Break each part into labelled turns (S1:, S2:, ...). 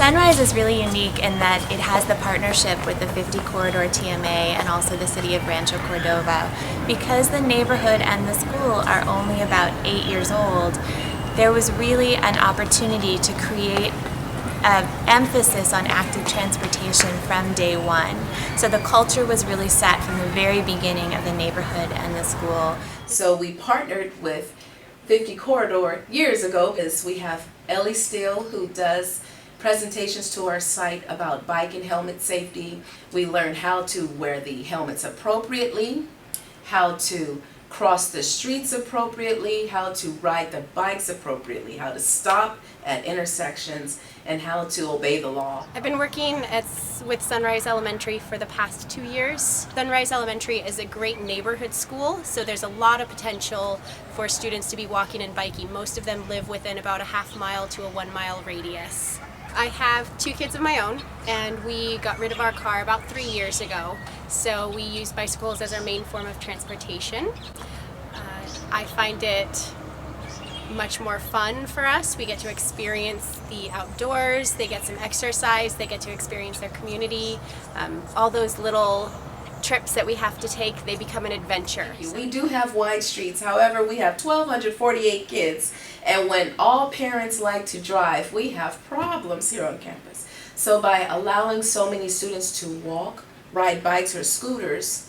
S1: Sunrise is really unique in that it has the partnership with the 50 Corridor TMA and also the city of Rancho Cordova. Because the neighborhood and the school are only about 8 years old, there was really an opportunity to create an emphasis on active transportation from day one. So the culture was really set from the very beginning of the neighborhood and the school.
S2: So we partnered with 50 Corridor years ago because we have Ellie Steele, who does presentations to our site about bike and helmet safety. We learned how to wear the helmets appropriately, how to cross the streets appropriately, how to ride the bikes appropriately, how to stop at intersections, and how to obey the law.
S3: I've been working with Sunrise Elementary for the past 2 years. Sunrise Elementary is a great neighborhood school, so there's a lot of potential for students to be walking and biking. Most of them live within about a half-mile to a 1-mile radius. I have 2 kids of my own, and we got rid of our car about 3 years ago, so we use bicycles as our main form of transportation. I find it much more fun for us. We get to experience the outdoors, they get some exercise, they get to experience their community. All those little trips that we have to take, they become an adventure.
S2: We do have wide streets, however, we have 1,248 kids, and when all parents like to drive, we have problems here on campus. So by allowing so many students to walk, ride bikes or scooters,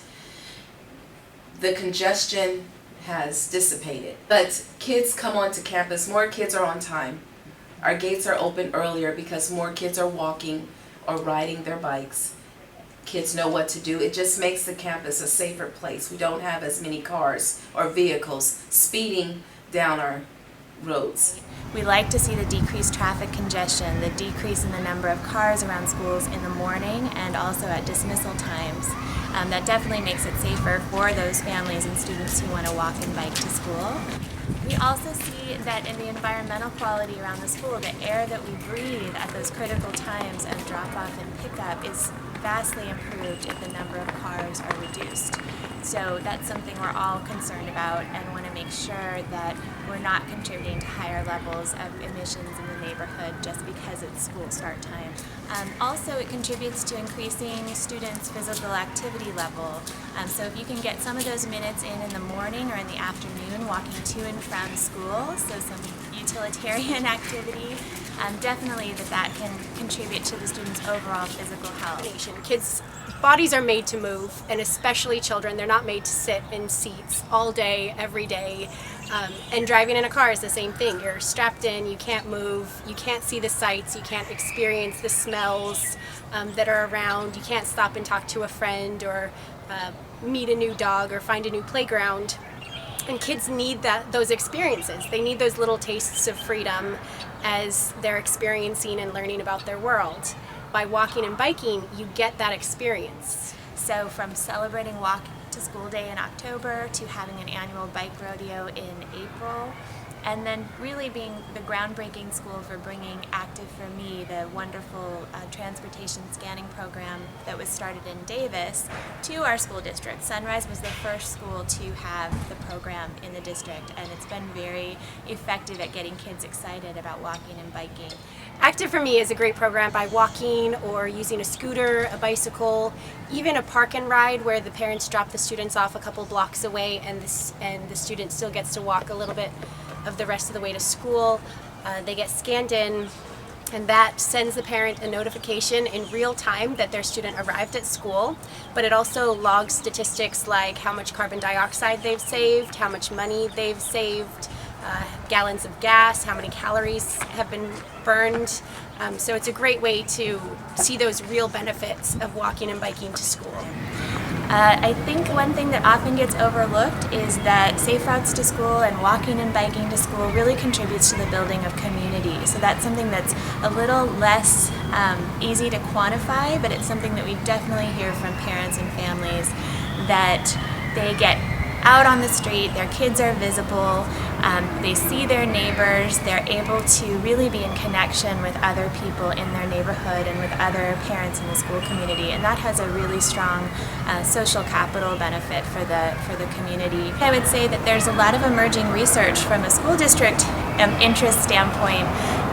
S2: the congestion has dissipated. But kids come onto campus, more kids are on time. Our gates are open earlier because more kids are walking or riding their bikes. Kids know what to do. It just makes the campus a safer place. We don't have as many cars or vehicles speeding down our roads.
S1: We like to see the decreased traffic congestion, the decrease in the number of cars around schools in the morning and also at dismissal times. That definitely makes it safer for those families and students who want to walk and bike to school. We also see that in the environmental quality around the school, the air that we breathe at those critical times of drop-off and pickup is vastly improved if the number of cars are reduced. So that's something we're all concerned about and want to make sure that we're not contributing to higher levels of emissions in the neighborhood just because it's school start time. Also, it contributes to increasing students' physical activity level. So if you can get some of those minutes in the morning or in the afternoon walking to and from school, so some utilitarian activity, definitely that can contribute to the students' overall physical health.
S3: Kids' bodies are made to move, and especially children, they're not made to sit in seats all day, every day. And driving in a car is the same thing. You're strapped in, you can't move, you can't see the sights, you can't experience the smells that are around, you can't stop and talk to a friend or meet a new dog or find a new playground. And kids need those experiences. They need those little tastes of freedom as they're experiencing and learning about their world. By walking and biking, you get that experience.
S1: So from celebrating Walk to School Day in October to having an annual bike rodeo in April, and then really being the groundbreaking school for bringing Active for Me, the wonderful transportation scanning program that was started in Davis, to our school district. Sunrise was the first school to have the program in the district, and it's been very effective at getting kids excited about walking and biking.
S3: Active for Me is a great program. By walking or using a scooter, a bicycle, even a park and ride where the parents drop the students off a couple blocks away and the student still gets to walk a little bit of the rest of the way to school. They get scanned in, and that sends the parent a notification in real time that their student arrived at school, but it also logs statistics like how much carbon dioxide they've saved, how much money they've saved, gallons of gas, how many calories have been burned. So it's a great way to see those real benefits of walking and biking to school.
S1: I think one thing that often gets overlooked is that safe routes to school and walking and biking to school really contributes to the building of community. So that's something that's a little less easy to quantify, but it's something that we definitely hear from parents and families, that they get out on the street, their kids are visible, they see their neighbors, they're able to really be in connection with other people in their neighborhood and with other parents in the school community, and that has a really strong social capital benefit for the community. I would say that there's a lot of emerging research from a school district interest standpoint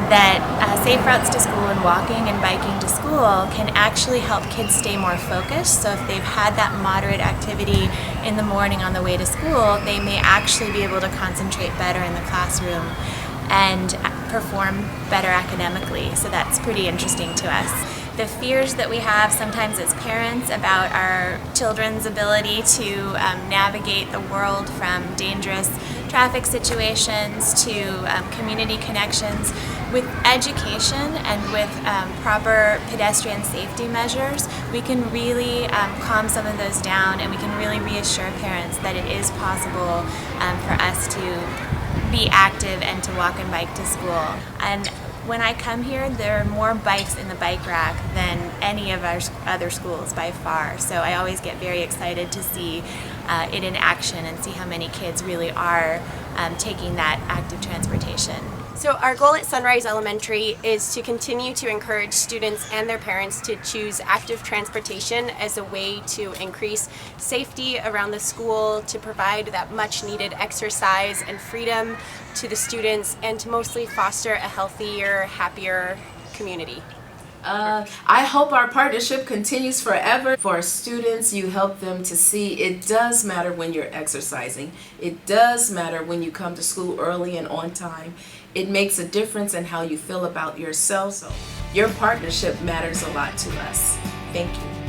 S1: that safe routes to school and walking and biking to school can actually help kids stay more focused. So if they've had that moderate activity in the morning on the way to school, they may actually be able to concentrate better in the classroom and perform better academically. So that's pretty interesting to us. The fears that we have sometimes as parents about our children's ability to navigate the world from dangerous traffic situations to community connections. With education and with proper pedestrian safety measures, we can really calm some of those down, and we can really reassure parents that it is possible for us to be active and to walk and bike to school. And when I come here, there are more bikes in the bike rack than any of our other schools by far. So I always get very excited to see it in action and see how many kids really are taking that active transportation.
S3: So our goal at Sunrise Elementary is to continue to encourage students and their parents to choose active transportation as a way to increase safety around the school, to provide that much needed exercise and freedom to the students, and to mostly foster a healthier, happier community.
S2: I hope our partnership continues forever. For our students, you help them to see it does matter when you're exercising. It does matter when you come to school early and on time. It makes a difference in how you feel about yourself. So your partnership matters a lot to us. Thank you.